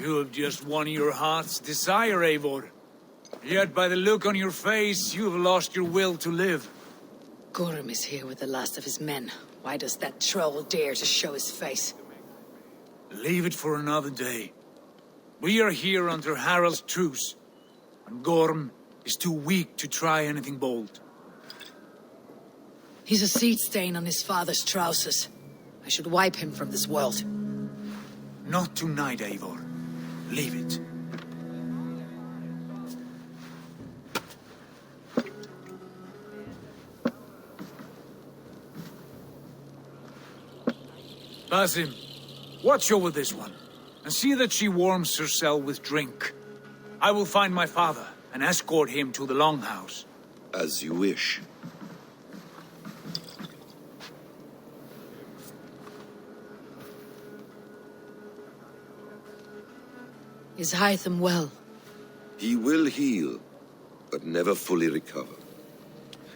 You have just won your heart's desire, Eivor. Yet by the look on your face, you have lost your will to live. Gorm is here with the last of his men. Why does that troll dare to show his face? Leave it for another day. We are here under Harald's truce, and Gorm is too weak to try anything bold. He's a seed stain on his father's trousers. I should wipe him from this world. Not tonight, Eivor. Leave it. Basim, watch over this one, and see that she warms herself with drink. I will find my father and escort him to the Longhouse. As you wish. Is Hytham well? He will heal, but never fully recover.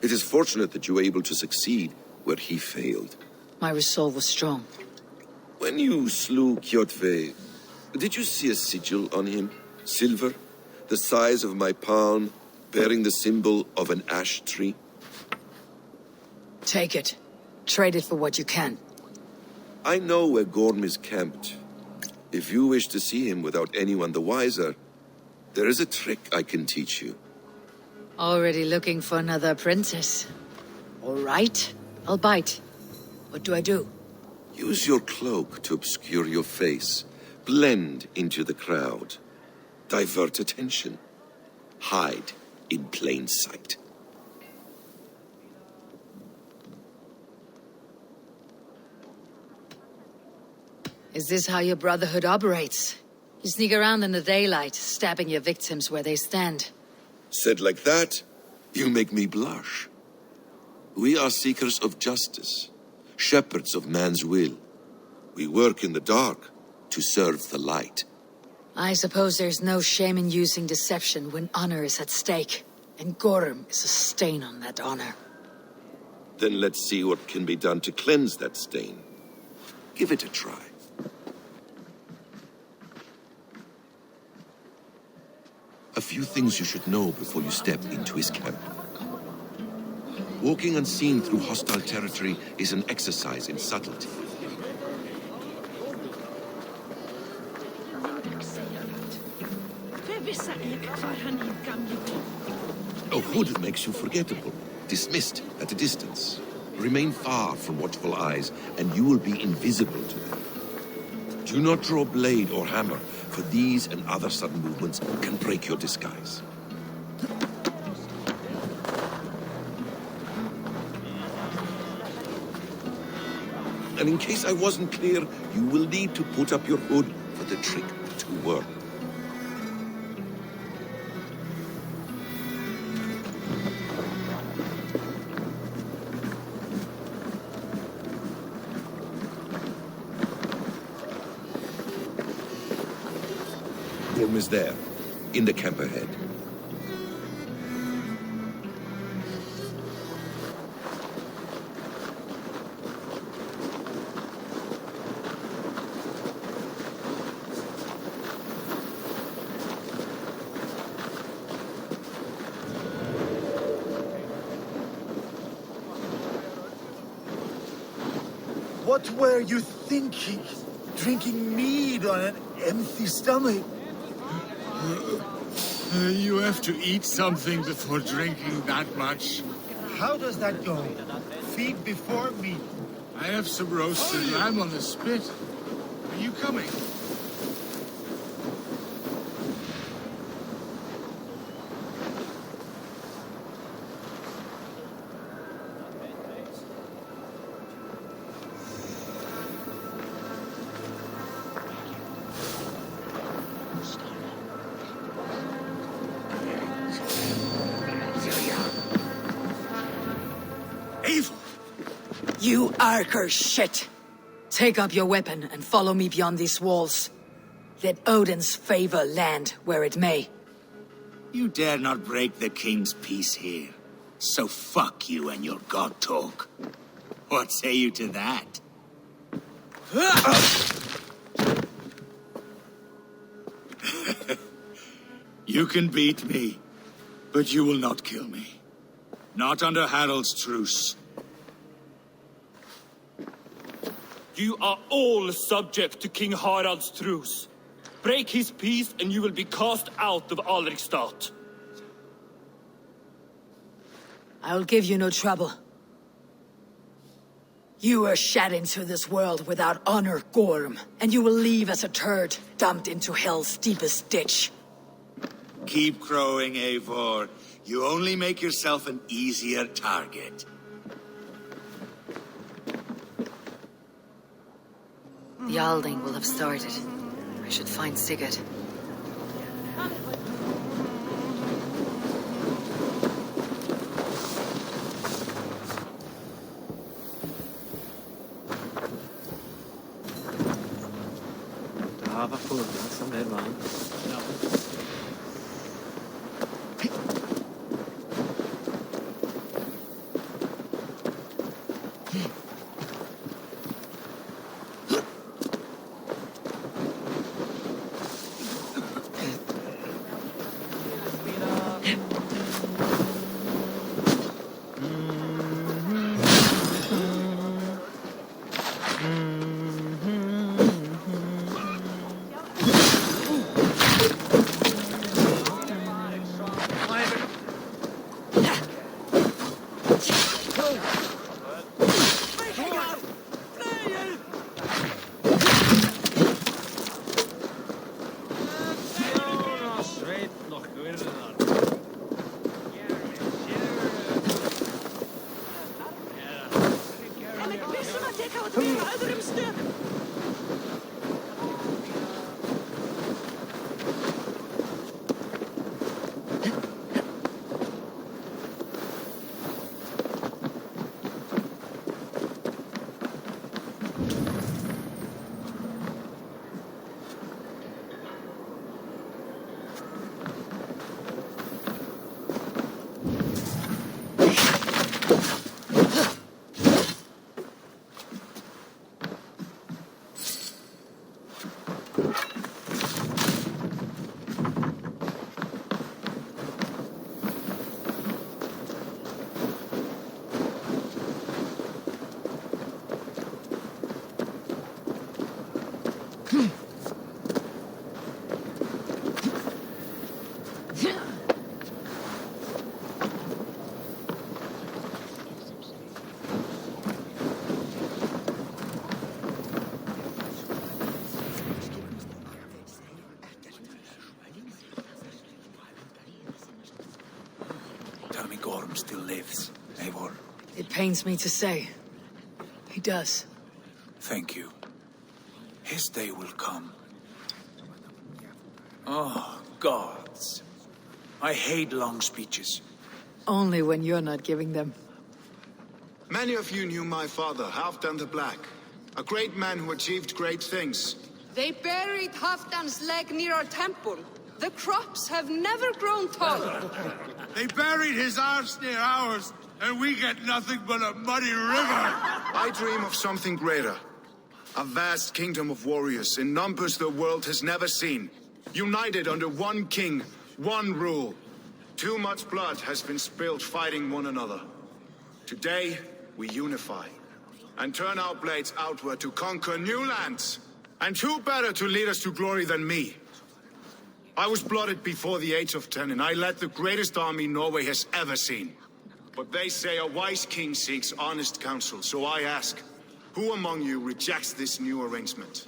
It is fortunate that you were able to succeed where he failed. My resolve was strong. When you slew Kjotve, did you see a sigil on him? Silver, the size of my palm, bearing the symbol of an ash tree? Take it. Trade it for what you can. I know where Gorm is camped. If you wish to see him without anyone the wiser, there is a trick I can teach you. Already looking for another princess. All right, I'll bite. What do I do? Use your cloak to obscure your face. Blend into the crowd. Divert attention. Hide in plain sight. Is this how your Brotherhood operates? You sneak around in the daylight, stabbing your victims where they stand. Said like that, you make me blush. We are seekers of justice, shepherds of man's will. We work in the dark to serve the light. I suppose there's no shame in using deception when honor is at stake, and Gorm is a stain on that honor. Then let's see what can be done to cleanse that stain. Give it a try. A few things you should know before you step into his camp. Walking unseen through hostile territory is an exercise in subtlety. A hood makes you forgettable, dismissed at a distance. Remain far from watchful eyes, and you will be invisible to them. Do not draw blade or hammer, for these and other sudden movements can break your disguise. And in case I wasn't clear, you will need to put up your hood for the trick to work. Gorm is there, in the camp ahead. What were you thinking? Drinking mead on an empty stomach? You have to eat something before drinking that much. How does that go? Feed before meat. I have some roasted lamb on the spit. Are you coming? You Arker shit! Take up your weapon and follow me beyond these walls. Let Odin's favor land where it may. You dare not break the king's peace here. So fuck you and your god talk. What say you to that? You can beat me, but you will not kill me. Not under Harald's truce. You are all subject to King Harald's truce. Break his peace and you will be cast out of Alrikstad. I will give you no trouble. You were shed into this world without honor, Gorm, and you will leave as a turd, dumped into hell's deepest ditch. Keep crowing, Eivor. You only make yourself an easier target. The Alding will have started. I should find Sigurd. Vad fulla som det var. Tell me Gorm still lives, Eivor. It pains me to say. He does. Thank you. His day will come. Oh, gods. I hate long speeches. Only when you're not giving them. Many of you knew my father, Halfdan the Black. A great man who achieved great things. They buried Halfdan's leg near our temple. The crops have never grown taller. They buried his arse near ours, and we get nothing but a muddy river. I dream of something greater. A vast kingdom of warriors in numbers the world has never seen. United under one king, one rule. Too much blood has been spilled fighting one another. Today, we unify and turn our blades outward to conquer new lands. And who better to lead us to glory than me? I was blooded before the age of 10, and I led the greatest army Norway has ever seen. But they say a wise king seeks honest counsel, so I ask, who among you rejects this new arrangement?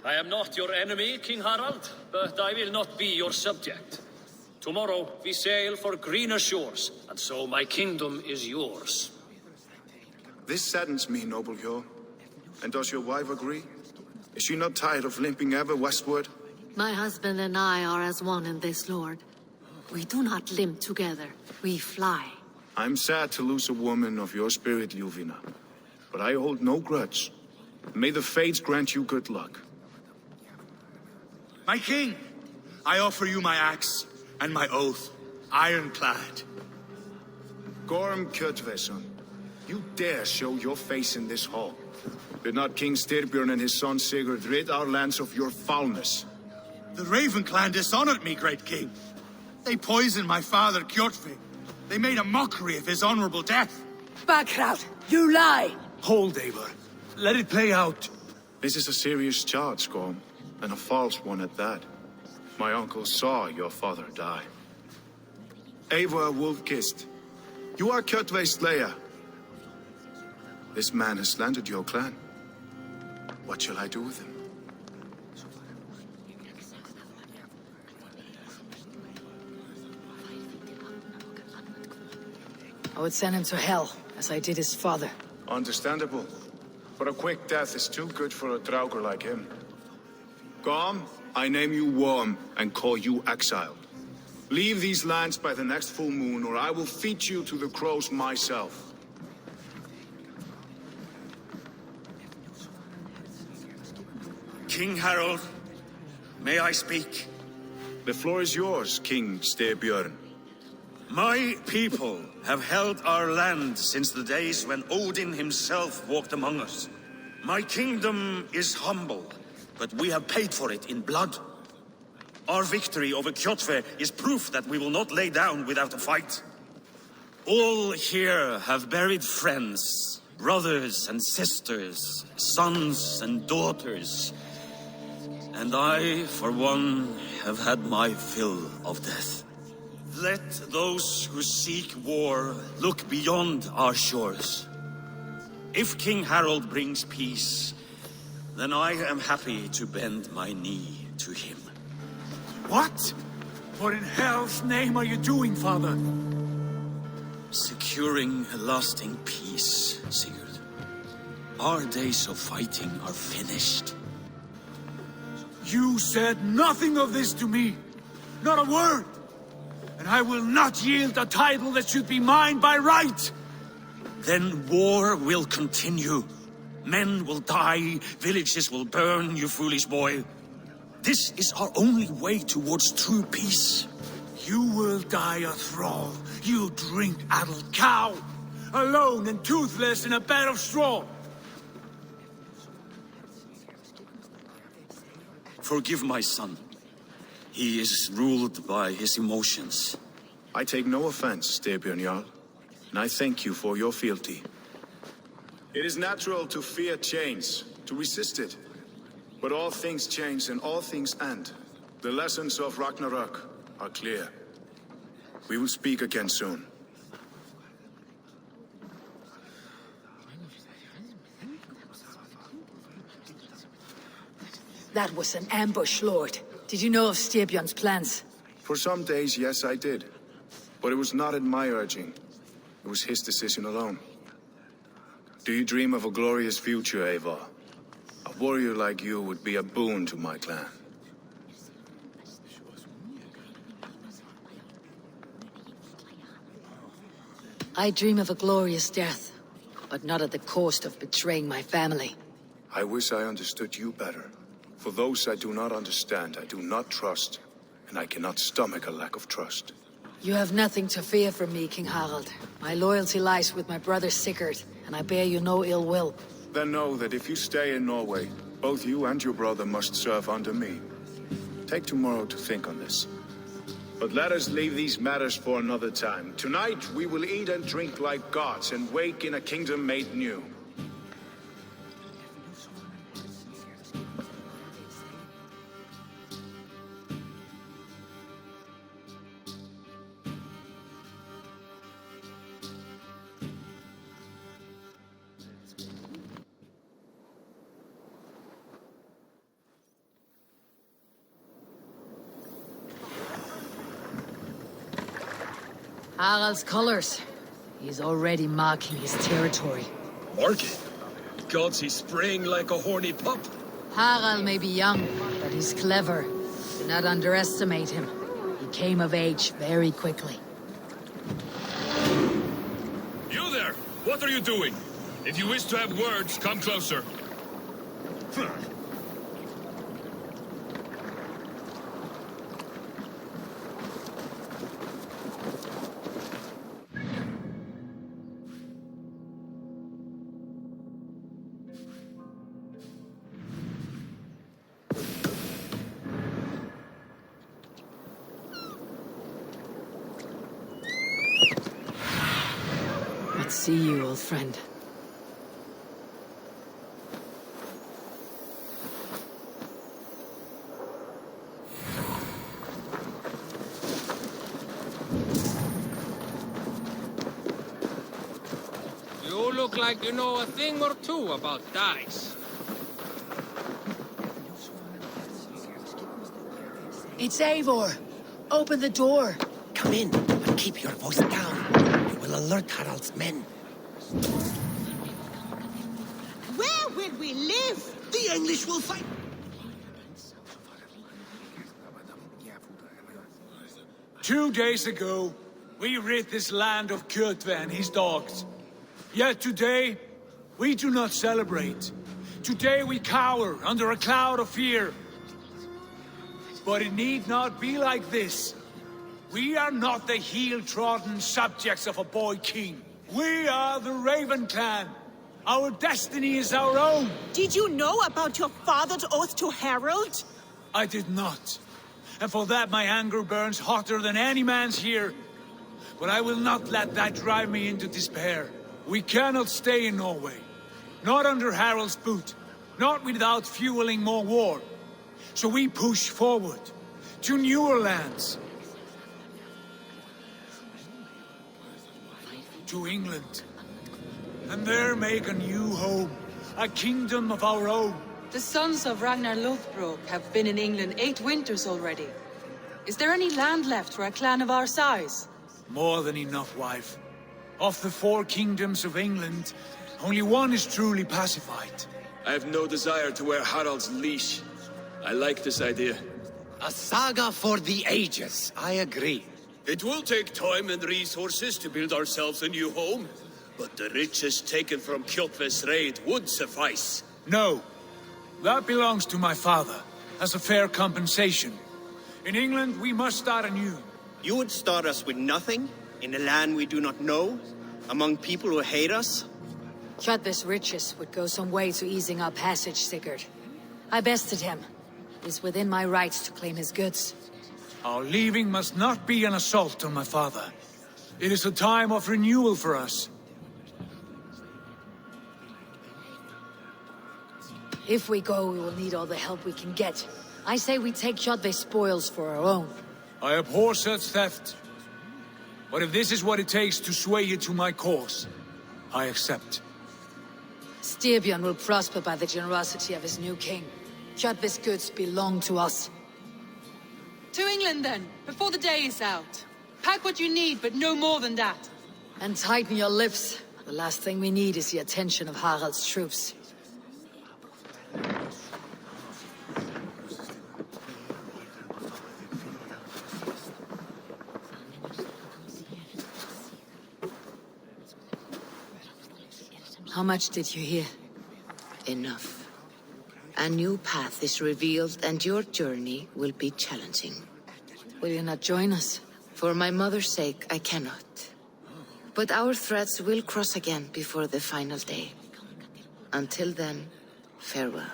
I am not your enemy, King Harald, but I will not be your subject. Tomorrow we sail for greener shores, and so my kingdom is yours. This saddens me, noble Hjor. And does your wife agree? Is she not tired of limping ever westward? My husband and I are as one in this, Lord. We do not limp together, we fly. I'm sad to lose a woman of your spirit, Ljuvina. But I hold no grudge. May the fates grant you good luck. My king, I offer you my axe and my oath, ironclad. Gorm Kjotveson, you dare show your face in this hall. Did not King Styrbjörn and his son Sigurd rid our lands of your foulness? The Raven clan dishonored me, great king. They poisoned my father, Kjotve. They made a mockery of his honorable death. Backrout, you lie! Hold, Eivor. Let it play out. This is a serious charge, Gorm, and a false one at that. My uncle saw your father die. Eivor Wolf-Kissed, you are Kjotve's slayer. This man has slandered your clan. What shall I do with him? I would send him to hell, as I did his father. Understandable. But a quick death is too good for a Draugr like him. Gorm, I name you Worm and call you exiled. Leave these lands by the next full moon, or I will feed you to the crows myself. King Harold, may I speak? The floor is yours, King Styrbjörn. My people have held our land since the days when Odin himself walked among us. My kingdom is humble, but we have paid for it in blood. Our victory over Kjotve is proof that we will not lay down without a fight. All here have buried friends, brothers and sisters, sons and daughters. And I, for one, have had my fill of death. Let those who seek war look beyond our shores. If King Harold brings peace, then I am happy to bend my knee to him. What? What in hell's name are you doing, father? Securing a lasting peace, Sigurd. Our days of fighting are finished. You said nothing of this to me. Not a word. And I will not yield a title that should be mine by right. Then war will continue. Men will die, villages will burn, you foolish boy. This is our only way towards true peace. You will die a thrall, you drink-addled cow, alone and toothless in a bed of straw. Forgive my son. He is ruled by his emotions. I take no offense, Styrbjörn Jarl, and I thank you for your fealty. It is natural to fear change, to resist it. But all things change and all things end. The lessons of Ragnarok are clear. We will speak again soon. That was an ambush, Lord. Did you know of Styrbjörn's plans? For some days, yes, I did. But it was not at my urging. It was his decision alone. Do you dream of a glorious future, Eivor? A warrior like you would be a boon to my clan. I dream of a glorious death, but not at the cost of betraying my family. I wish I understood you better. For those I do not understand, I do not trust, and I cannot stomach a lack of trust. You have nothing to fear from me, King Harald. My loyalty lies with my brother Sigurd, and I bear you no ill will. Then know that if you stay in Norway, both you and your brother must serve under me. Take tomorrow to think on this. But let us leave these matters for another time. Tonight we will eat and drink like gods and wake in a kingdom made new. Harald's colors. He's already marking his territory. Mark it? Gods, he's spraying like a horny pup. Harald may be young, but he's clever. Do not underestimate him. He came of age very quickly. You there! What are you doing? If you wish to have words, come closer. see you, old friend. You look like you know a thing or two about dice. It's Eivor. Open the door. Come in, but keep your voice down. You will alert Harald's men. Where will we live? The English will fight. 2 days ago, we rid this land of Kjotve and his dogs. Yet today, we do not celebrate. Today we cower under a cloud of fear. But it need not be like this. We are not the heel-trodden subjects of a boy king. We are the Raven clan. Our destiny is our own. Did you know about your father's oath to Harald? I did not. And for that my anger burns hotter than any man's here. But I will not let that drive me into despair. We cannot stay in Norway. Not under Harald's boot. Not without fueling more war. So we push forward to newer lands. To England. And there make a new home. A kingdom of our own. The sons of Ragnar Lothbrok have been in England 8 winters already. Is there any land left for a clan of our size? More than enough, wife. Of the 4 kingdoms of England, only one is truly pacified. I have no desire to wear Harald's leash. I like this idea. A saga for the ages, I agree. It will take time and resources to build ourselves a new home, but the riches taken from Kjotve's raid would suffice. No. That belongs to my father, as a fair compensation. In England, we must start anew. You would start us with nothing? In a land we do not know? Among people who hate us? Kjotve's riches would go some way to easing our passage, Sigurd. I bested him. It is within my rights to claim his goods. Our leaving must not be an assault on my father. It is a time of renewal for us. If we go, we will need all the help we can get. I say we take Kjotve's spoils for our own. I abhor such theft. But if this is what it takes to sway you to my cause, I accept. Styrbjörn will prosper by the generosity of his new king. Kjotve's goods belong to us. To England then, before the day is out. Pack what you need, but no more than that. And tighten your lips. The last thing we need is the attention of Harald's troops. How much did you hear? Enough. A new path is revealed, and your journey will be challenging. Will you not join us? For my mother's sake, I cannot. But our threads will cross again before the final day. Until then, farewell.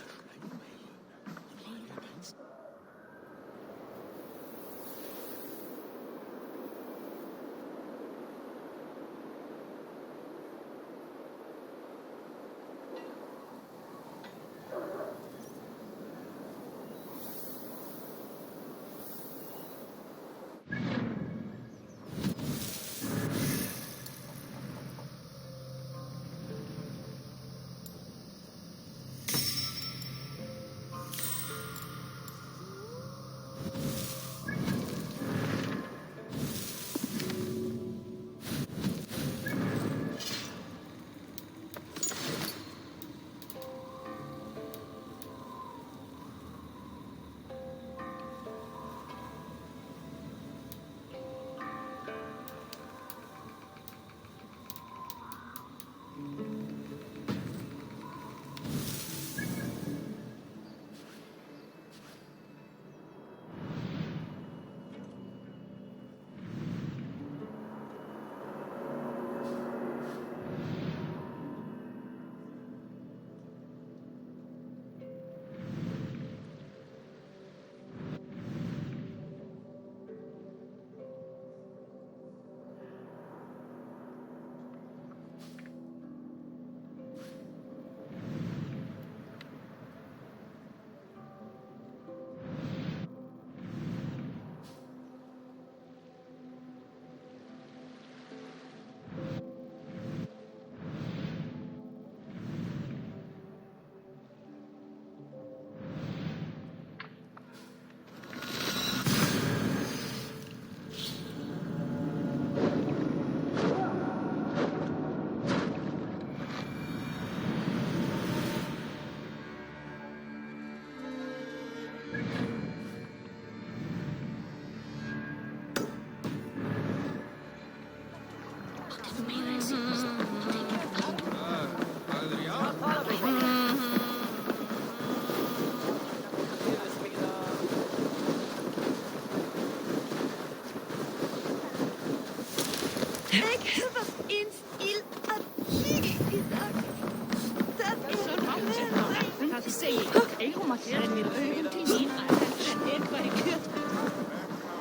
segi, eigum að rennir augun til mín að þetta er bara kjötbit.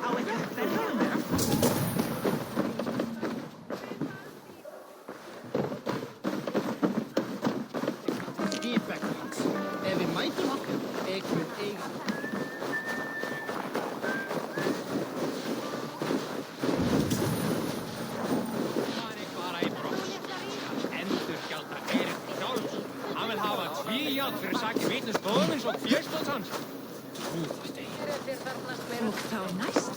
Á eitthvað verður að vera. Ef við mætum okkur, einhvern eiga. Fyrir sakir vitnisbóðum eins og fjörstótt hans. Og þá næst.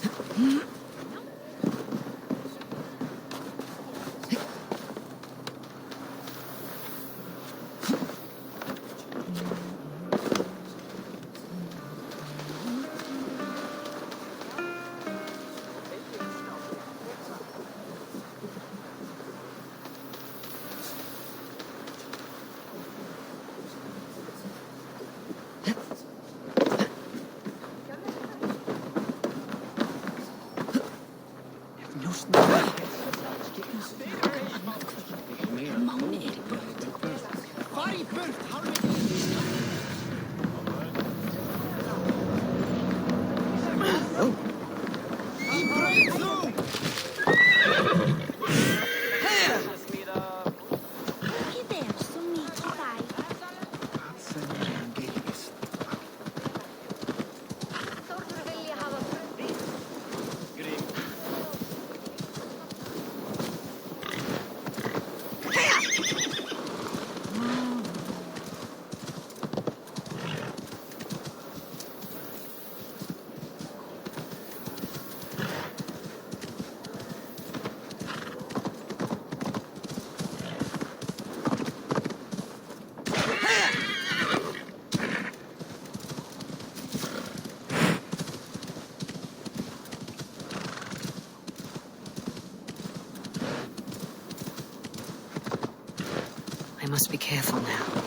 I must be careful now.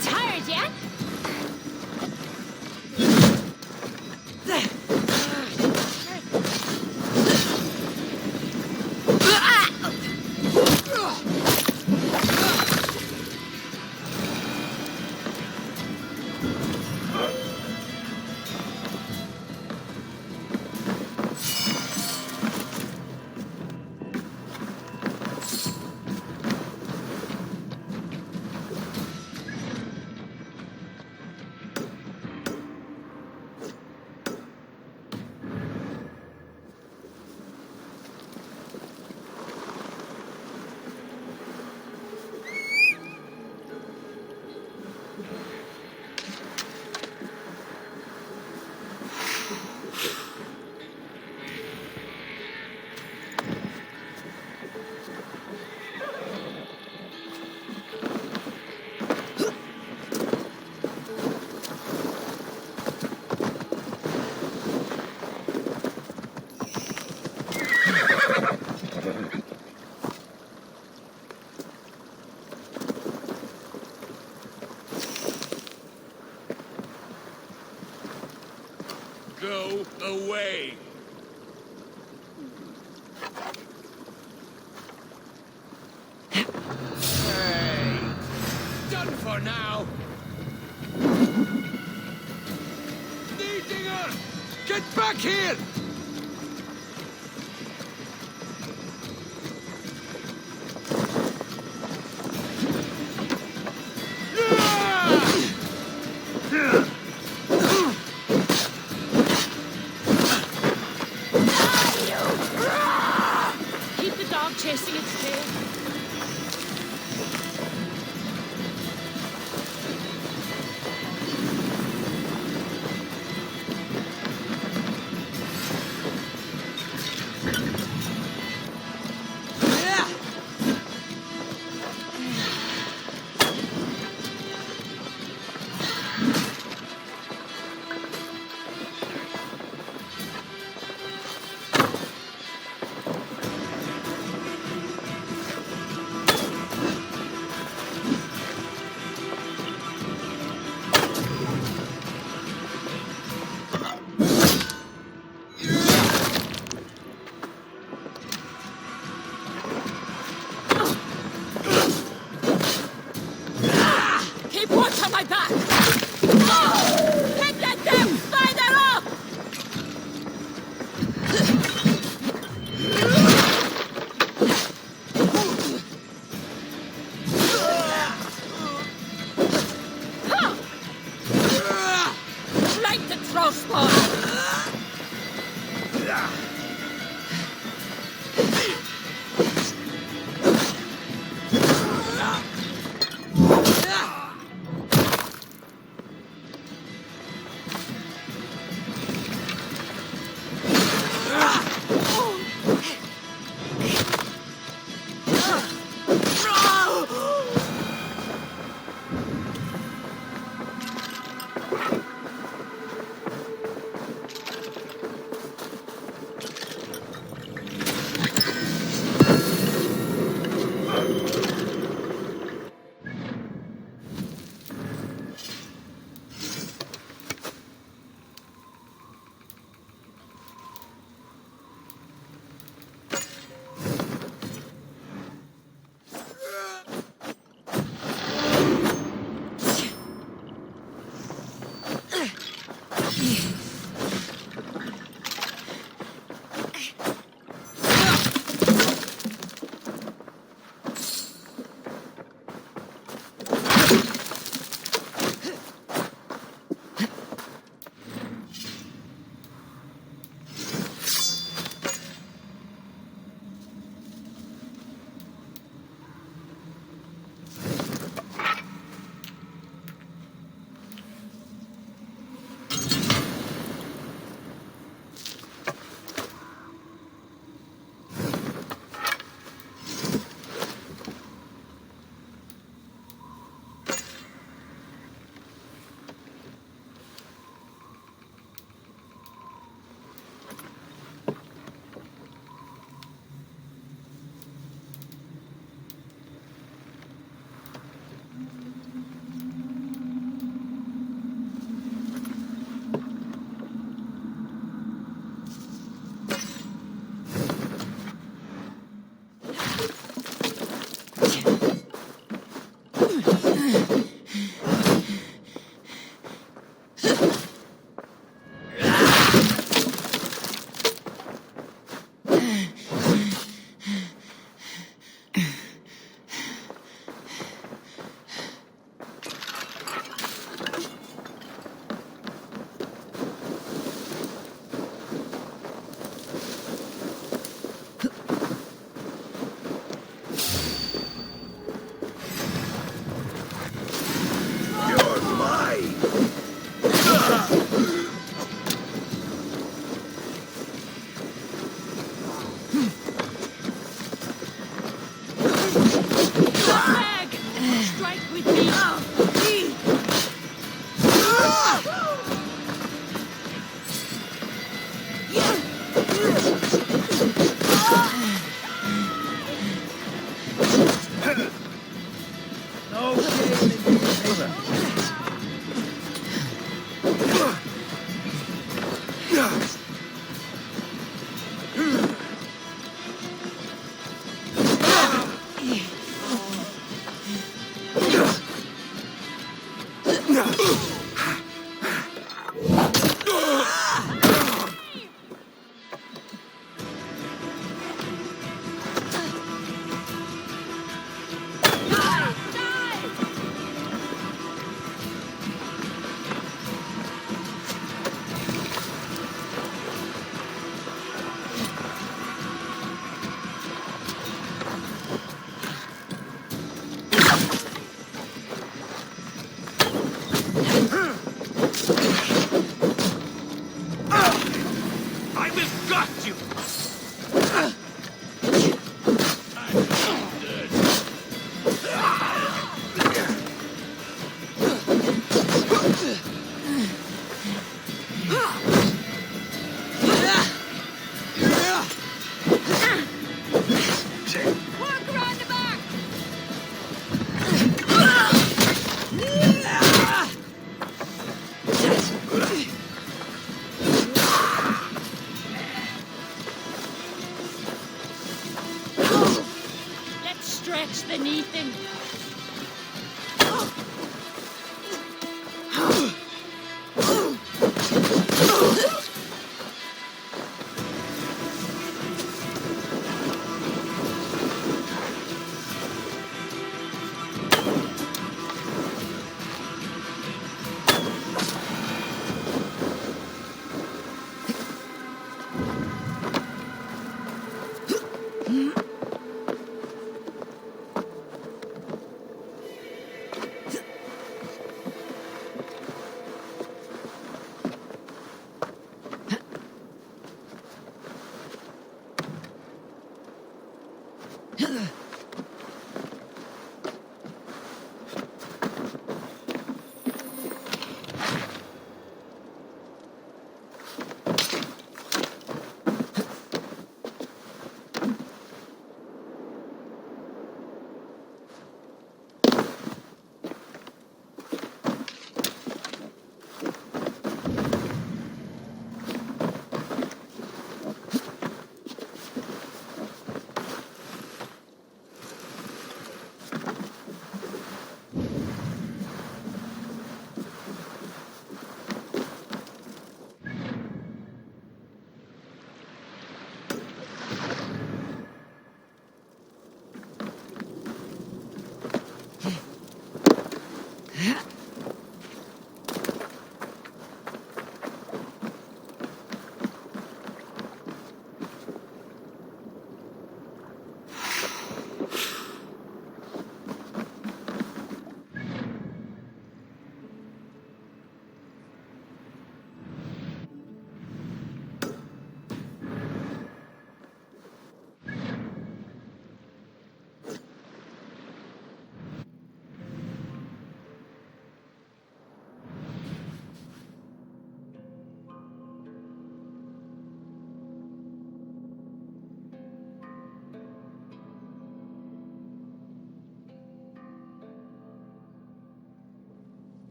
Tired yet? Go away! Hey! Done for now! Niedinger! Get back here! Keep the dog chasing its tail. Keep watch on my back! Oh! Can't let them! Fire off!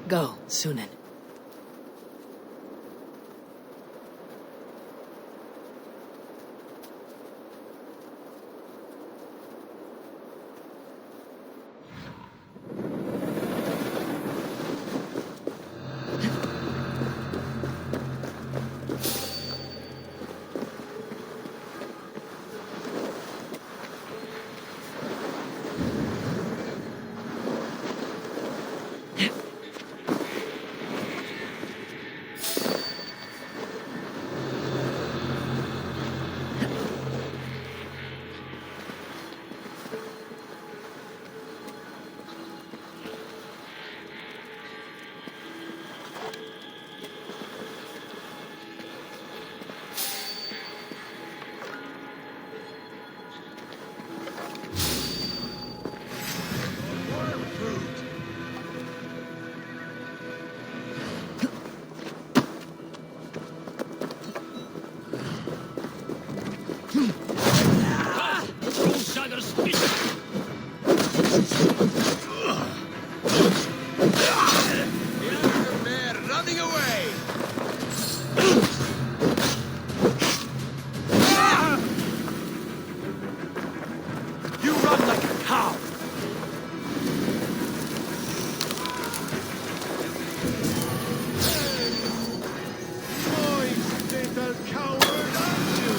Go, Sunan. Running away! You run like a cow! Little coward, aren't you?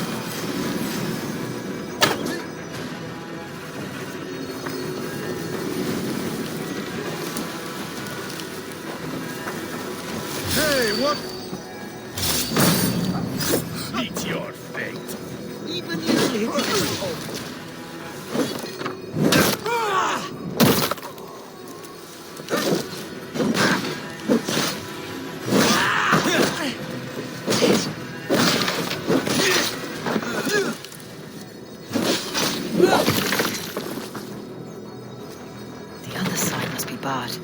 Hey, what? Meet your fate. Even you The other side must be barred.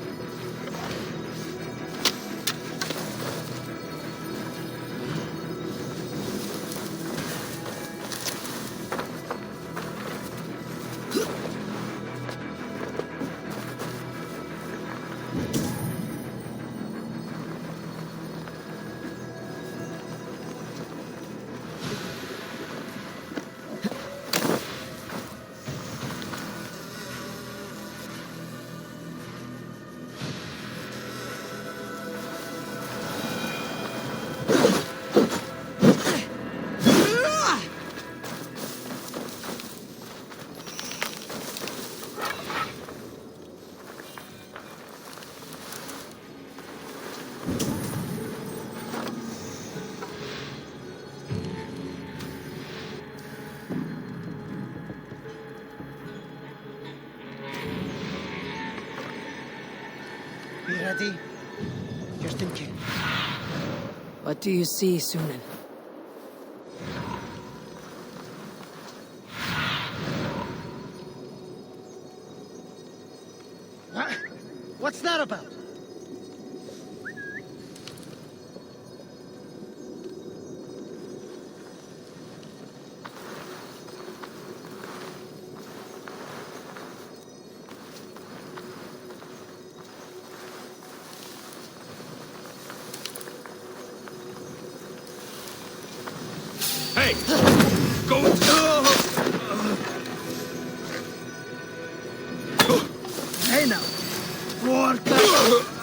Be ready. Just in case. What do you see, Sunan? What? What's that about? Hey! Go! Hey now. Porca.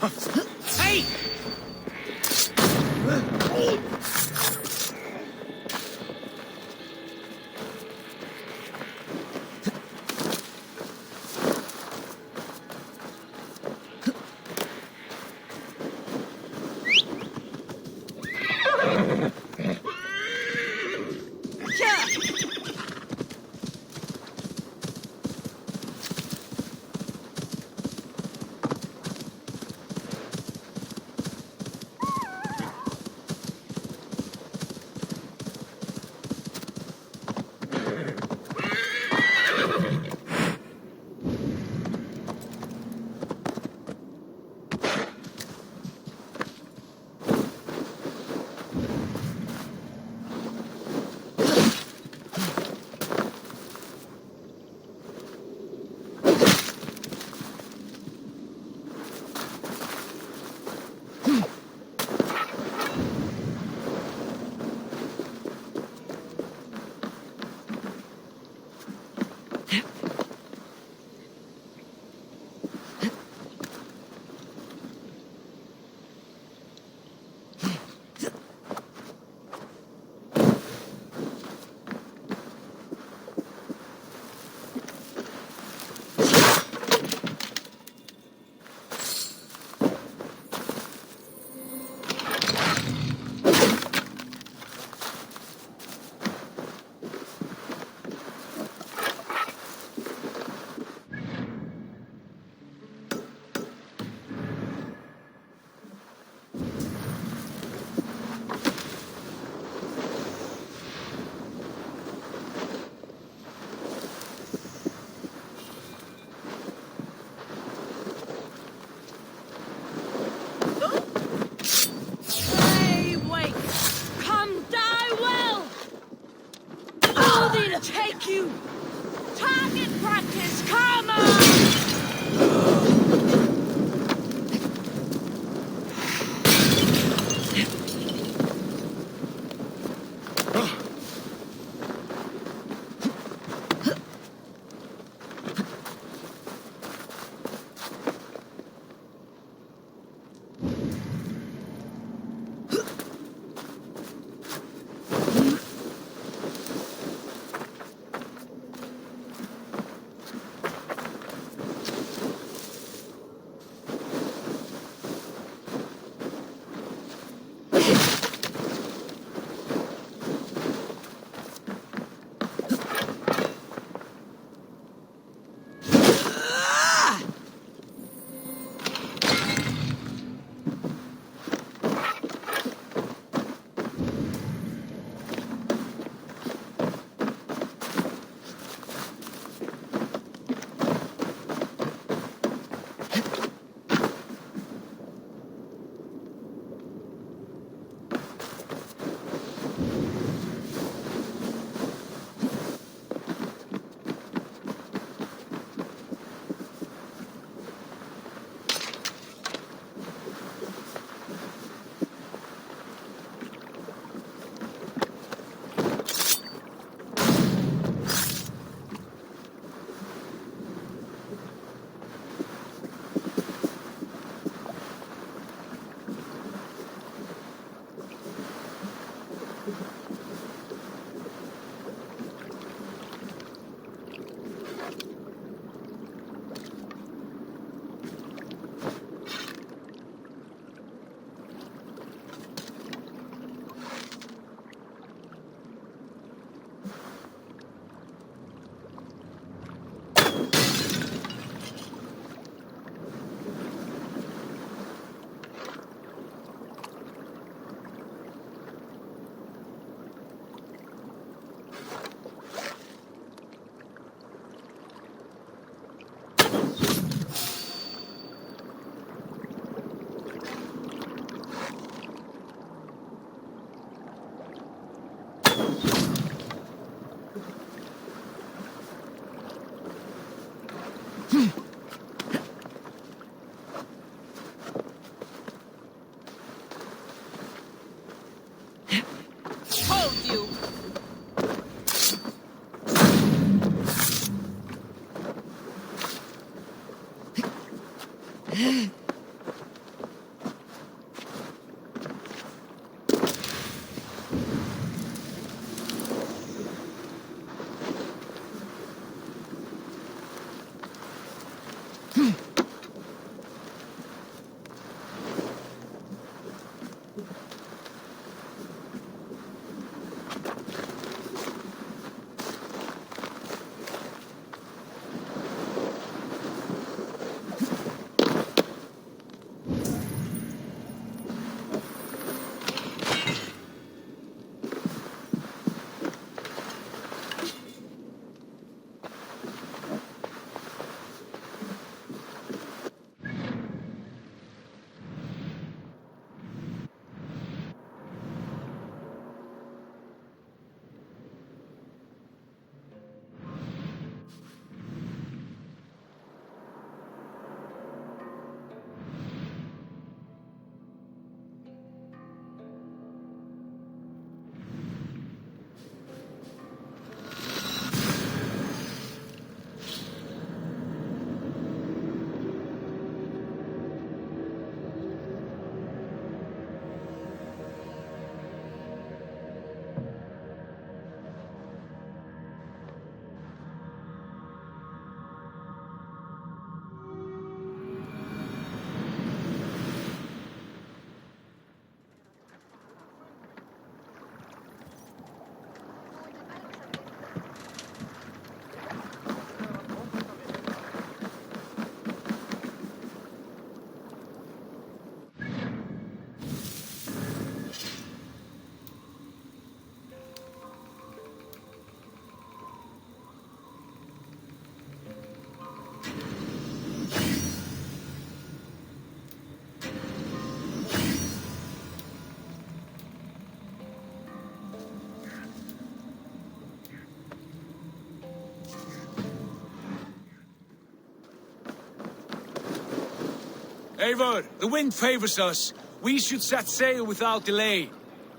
Hey! Hey, wait! Come die well! Odin take you! Target practice, come on! Eivor, the wind favors us. We should set sail without delay.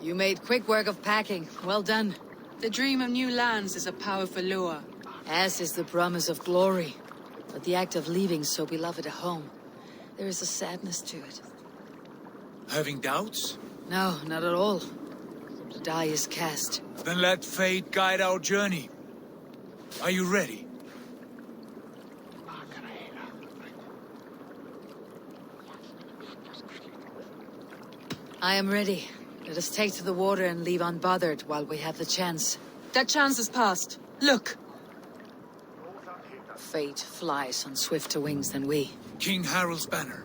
You made quick work of packing. Well done. The dream of new lands is a powerful lure. As is the promise of glory. But the act of leaving so beloved a home, there is a sadness to it. Having doubts? No, not at all. The die is cast. Then let fate guide our journey. Are you ready? I am ready. Let us take to the water and leave unbothered while we have the chance. That chance is past. Look! Fate flies on swifter wings than we. King Harald's banner.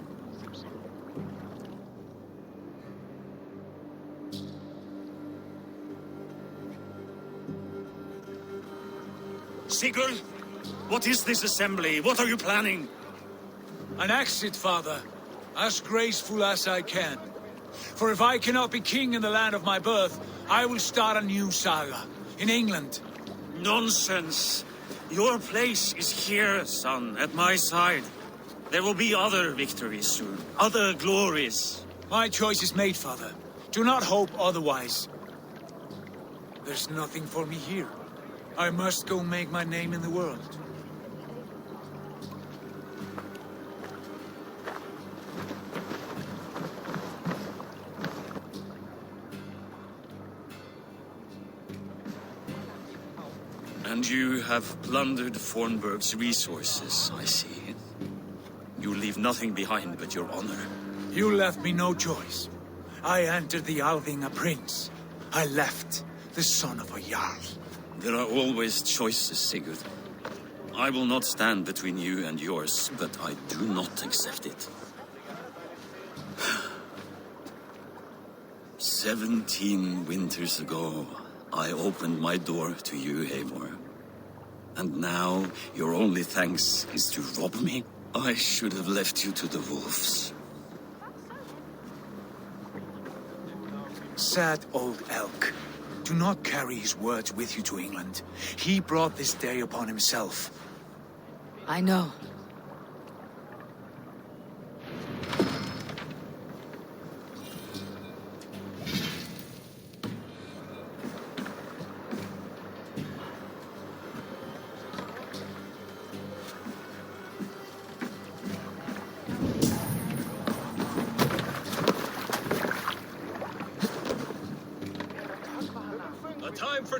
Sigurd, what is this assembly? What are you planning? An exit, father. As graceful as I can. For if I cannot be king in the land of my birth, I will start a new saga. In England. Nonsense. Your place is here, son, at my side. There will be other victories soon. Other glories. My choice is made, father. Do not hope otherwise. There's nothing for me here. I must go make my name in the world. And you have plundered Fornburg's resources, I see. You leave nothing behind but your honor. You left me no choice. I entered the Althing a prince. I left the son of a Jarl. There are always choices, Sigurd. I will not stand between you and yours, but I do not accept it. 17 winters ago, I opened my door to you, Eivor. And now, your only thanks is to rob me? I should have left you to the wolves. Sad old elk. Do not carry his words with you to England. He brought this day upon himself. I know.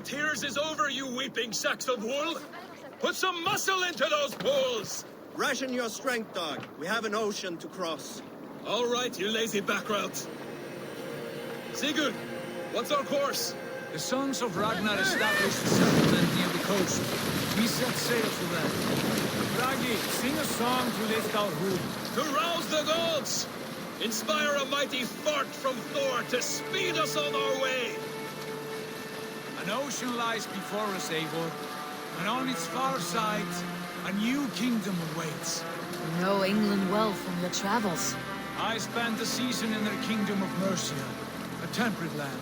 Tears is over, you weeping sacks of wool! Put some muscle into those bulls! Ration your strength, dog. We have an ocean to cross. All right, you lazy backroutes. Sigurd, what's our course? The sons of Ragnar established a settlement near the coast. We set sail for them. Raggi, sing a song to lift our hood. To rouse the gods! Inspire a mighty fart from Thor to speed us on our way! An ocean lies before us, Eivor, and on its far side, a new kingdom awaits. You know England well from your travels. I spent a season in their kingdom of Mercia, a temperate land,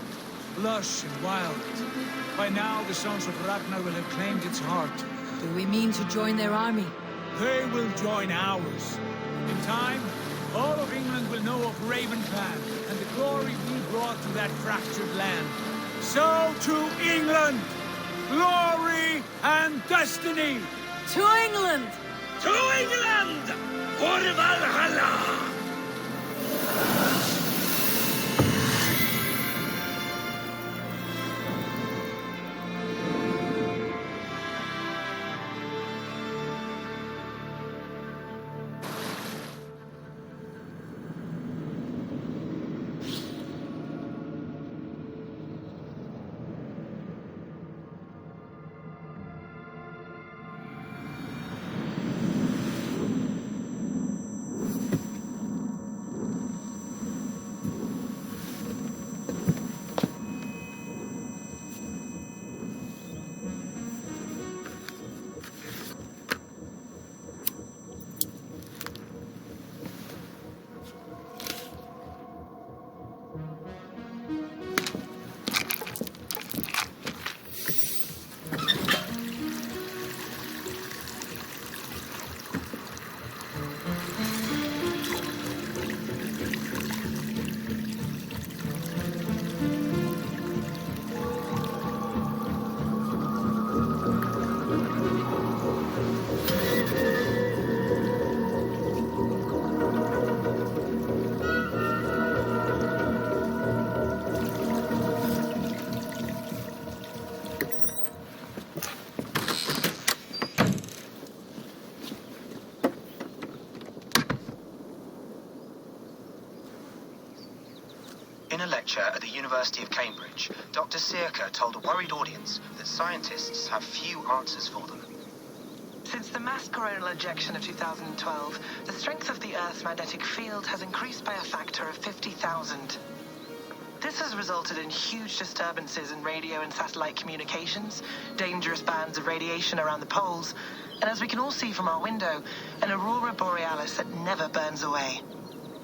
lush and wild. By now, the sons of Ragnar will have claimed its heart. Do we mean to join their army? They will join ours. In time, all of England will know of Raven Clan and the glory we brought to that fractured land. So to England! Glory and destiny! To England! To England! For Valhalla! In a lecture at the University of Cambridge, Dr. Circa told a worried audience that scientists have few answers for them. Since the mass coronal ejection of 2012, the strength of the Earth's magnetic field has increased by a factor of 50,000. This has resulted in huge disturbances in radio and satellite communications, dangerous bands of radiation around the poles, and as we can all see from our window, an aurora borealis that never burns away.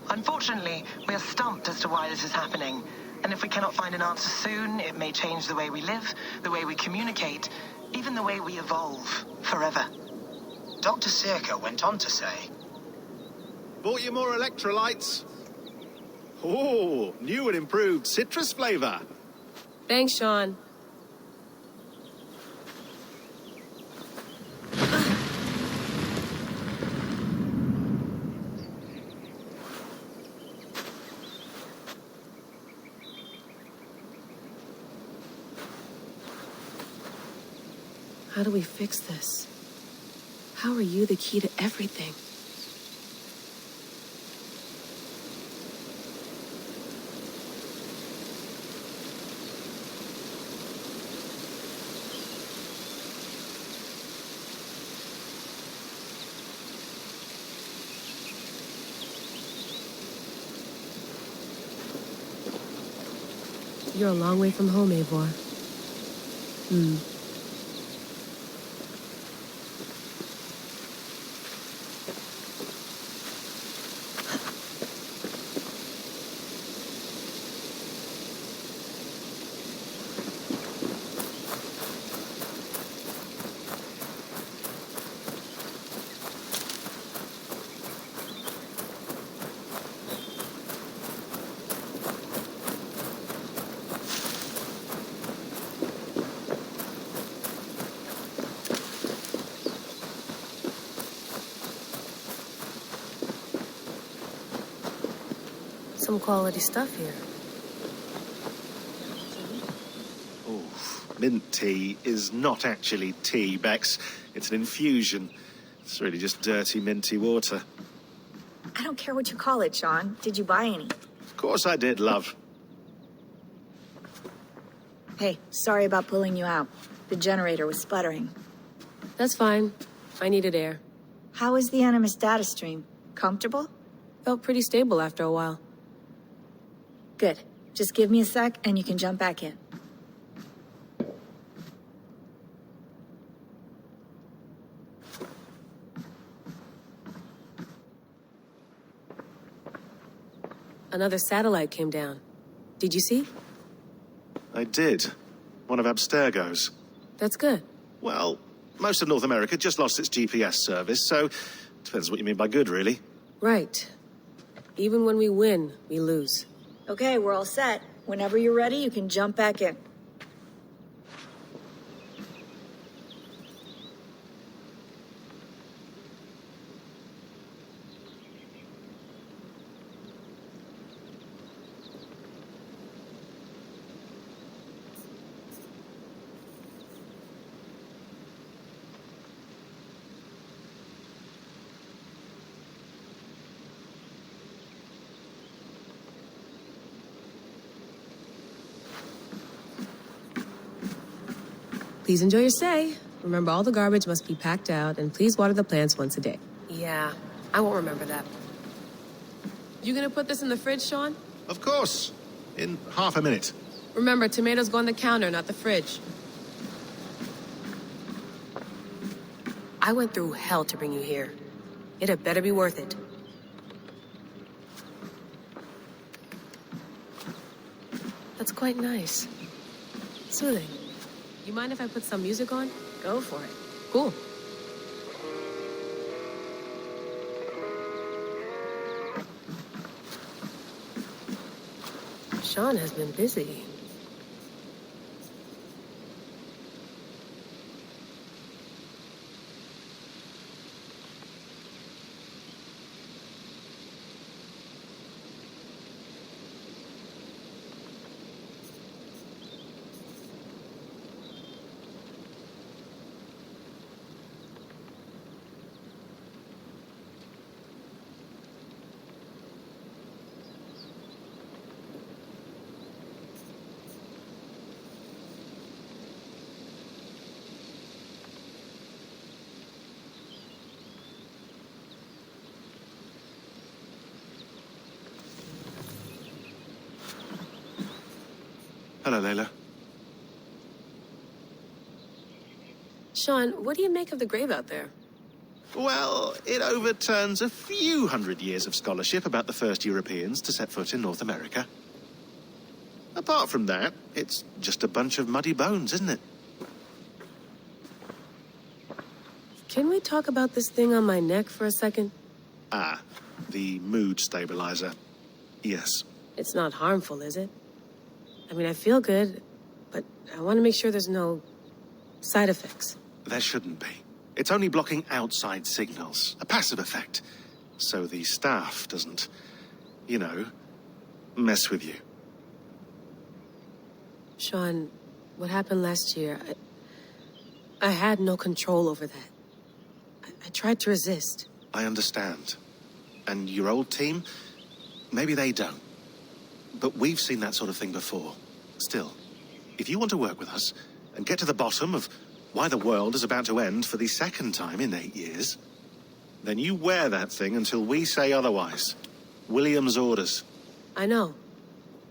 Unfortunately, we are stumped as to why this is happening, and if we cannot find an answer soon, it may change the way we live, the way we communicate, even the way we evolve forever. Dr. Circa went on to say, Bought you more electrolytes? Oh, new and improved citrus flavor. Thanks, Sean. How do we fix this? How are you the key to everything? You're a long way from home, Eivor. Some quality stuff here. Oh, mint tea is not actually tea, Bex. It's an infusion. It's really just dirty, minty water. I don't care what you call it, Sean. Did you buy any? Of course I did, love. Hey, sorry about pulling you out. The generator was sputtering. That's fine. I needed air. How is the Animus data stream? Comfortable? Felt pretty stable after a while. Good. Just give me a sec and you can jump back in. Another satellite came down. Did you see? I did. One of Abstergo's. That's good. Well, most of North America just lost its GPS service, so depends what you mean by good, really. Right. Even when we win, we lose. Okay, we're all set. Whenever you're ready, you can jump back in. Please enjoy your stay. Remember, all the garbage must be packed out, and please water the plants once a day. Yeah, I won't remember that. You gonna put this in the fridge, Sean? Of course. In half a minute. Remember, tomatoes go on the counter, not the fridge. I went through hell to bring you here. It had better be worth it. That's quite nice. Soothing. You mind if I put some music on? Go for it. Cool. Sean has been busy. Hello, Layla. Sean, what do you make of the grave out there? Well, it overturns a few hundred years of scholarship about the first Europeans to set foot in North America. Apart from that, it's just a bunch of muddy bones, isn't it? Can we talk about this thing on my neck for a second? Ah, the mood stabilizer. Yes. It's not harmful, is it? I mean, I feel good, but I want to make sure there's no side effects. There shouldn't be. It's only blocking outside signals, a passive effect. So the staff doesn't, you know, mess with you. Sean, what happened last year, I had no control over that. I tried to resist. I understand. And your old team, maybe they don't. But we've seen that sort of thing before. Still, if you want to work with us and get to the bottom of why the world is about to end for the second time in 8 years, then you wear that thing until we say otherwise. William's orders. I know.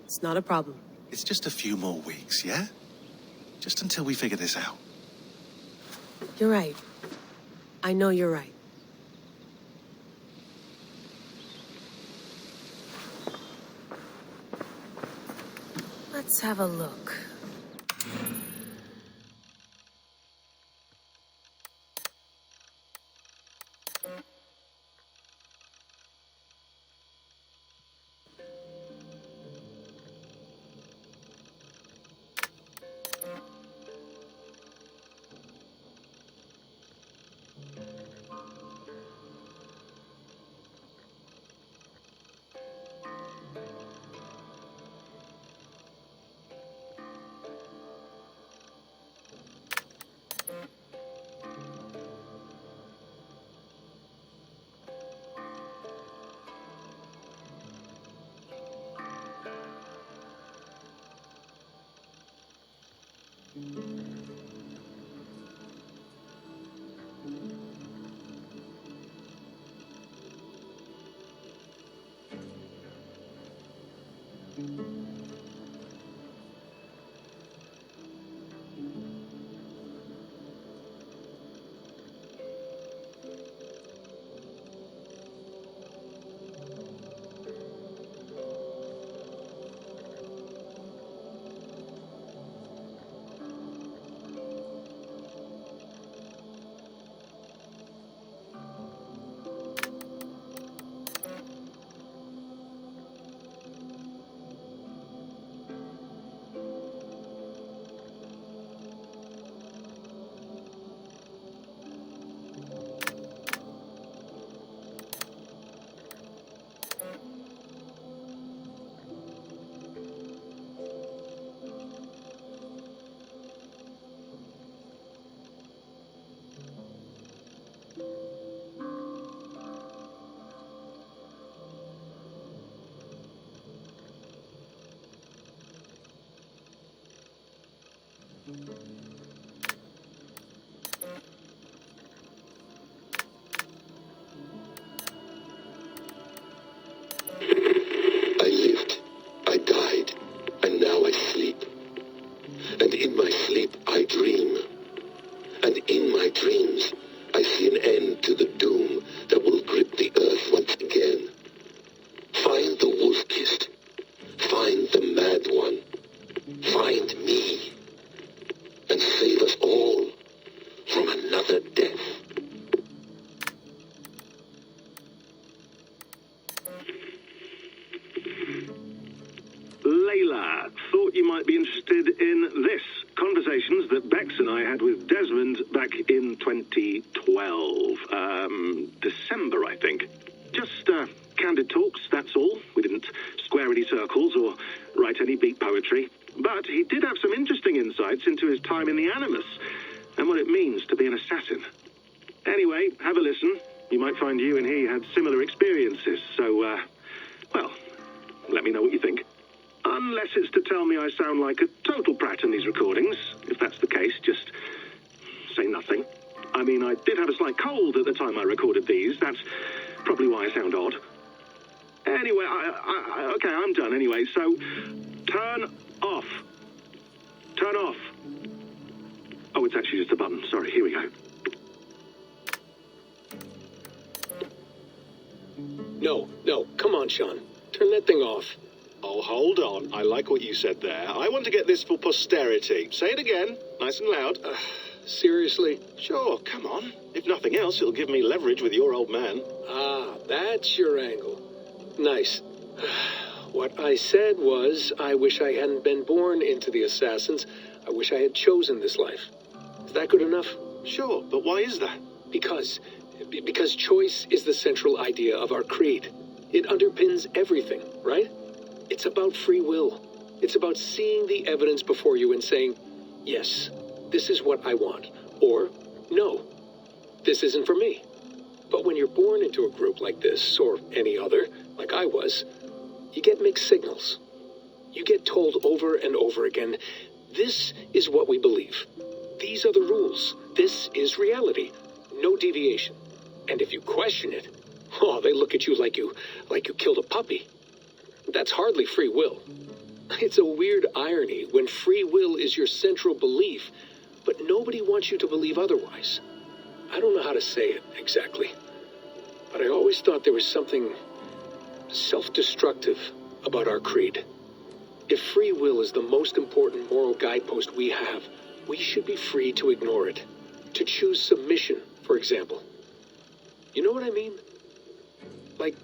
It's not a problem. It's just a few more weeks, yeah? Just until we figure this out. You're right. I know you're right. Let's have a look. I lived, I died, and now I sleep. And in my sleep I dream. And in my dreams I see an end to the doom that will grip the earth once again. Find the wolf-kissed. Find the mad one. Find me. And save us all from another death. Layla, thought you might be interested in this. Conversations that Bex and I had with Desmond back in 2012. December, I think. Just candid talks, that's all. We didn't square any circles or write any beat poetry. But he did have some interesting insights into his time in the Animus and what it means to be an assassin. Anyway, have a listen. You might find you and he had similar experiences. So, well, let me know what you think. Unless it's to tell me I sound like a total prat in these recordings. If that's the case, just say nothing. I mean, I did have a slight cold at the time I recorded these. That's probably why I sound odd. Anyway, okay, I'm done anyway, so turn off. Turn off. Oh, it's actually just a button. Sorry, here we go. No, come on, Sean. Turn that thing off. Oh, hold on. I like what you said there. I want to get this for posterity. Say it again, nice and loud. Seriously? Sure, come on. If nothing else, it'll give me leverage with your old man. Ah, that's your angle. Nice. What I said was, I wish I hadn't been born into the Assassins. I wish I had chosen this life. Is that good enough? Sure, but why is that? Because choice is the central idea of our creed. It underpins everything, right? It's about free will. It's about seeing the evidence before you and saying, yes, this is what I want. Or, no, this isn't for me. But when you're born into a group like this, or any other, like I was, you get mixed signals. You get told over and over again, this is what we believe. These are the rules. This is reality. No deviation. And if you question it, oh, they look at you like you killed a puppy. That's hardly free will. It's a weird irony when free will is your central belief, but nobody wants you to believe otherwise. I don't know how to say it exactly, but I always thought there was something self-destructive about our creed. If free will is the most important moral guidepost we have, we should be free to ignore it. To choose submission, for example. You know what I mean? Like,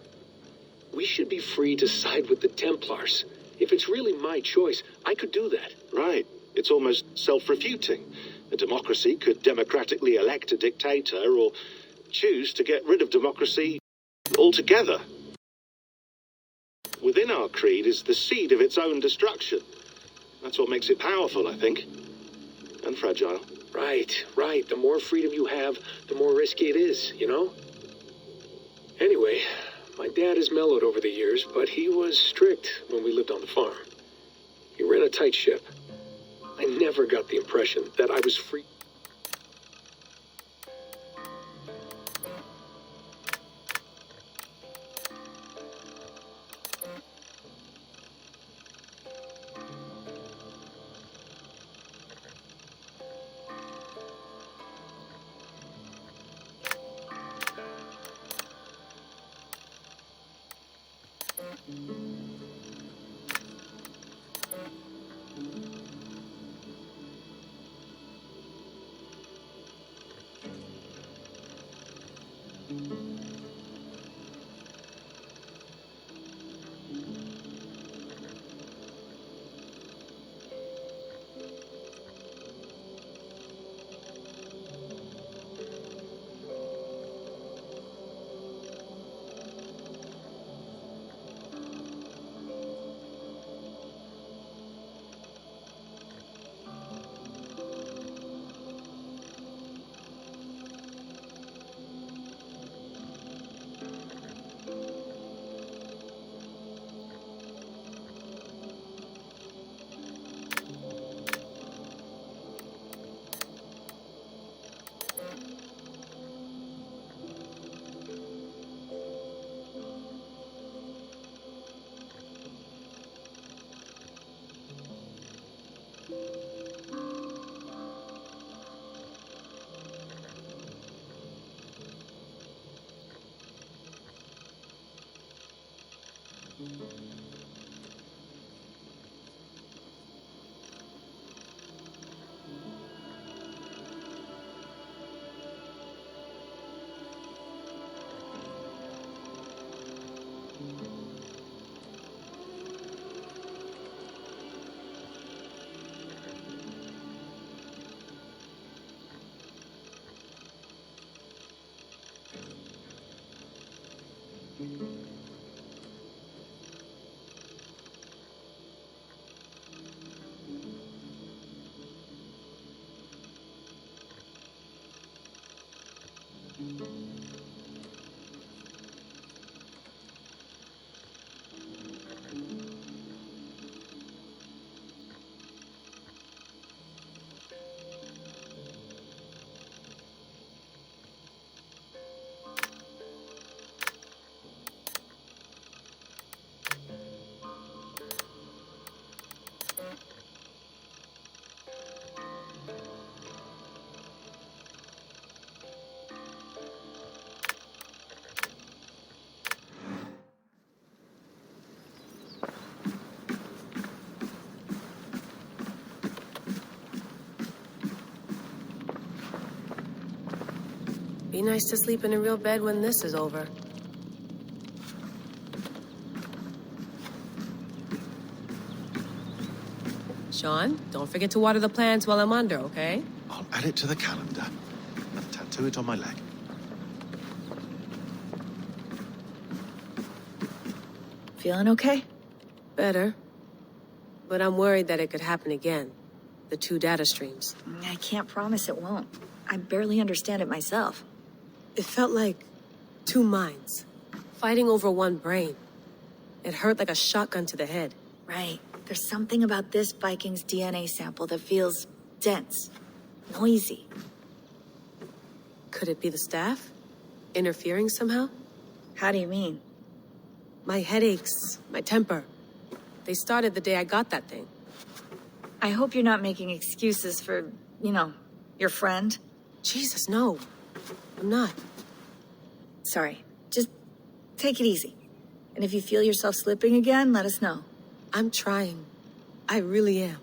we should be free to side with the Templars. If it's really my choice, I could do that. Right. It's almost self-refuting. A democracy could democratically elect a dictator or choose to get rid of democracy altogether. Within our creed is the seed of its own destruction. That's what makes it powerful, I think. And fragile. Right. The more freedom you have, the more risky it is, you know? Anyway, my dad has mellowed over the years, but he was strict when we lived on the farm. He ran a tight ship. I never got the impression that I was free. Be nice to sleep in a real bed when this is over. Sean, don't forget to water the plants while I'm under, okay? I'll add it to the calendar and tattoo it on my leg. Feeling okay? Better. But I'm worried that it could happen again. The 2 data streams. I can't promise it won't. I barely understand it myself. It felt like 2 minds, fighting over 1 brain. It hurt like a shotgun to the head. Right. There's something about this Viking's DNA sample that feels dense, noisy. Could it be the staff? Interfering somehow? How do you mean? My headaches, my temper. They started the day I got that thing. I hope you're not making excuses for, you know, your friend. Jesus, no. I'm not. Sorry. Just take it easy. And if you feel yourself slipping again, let us know. I'm trying. I really am.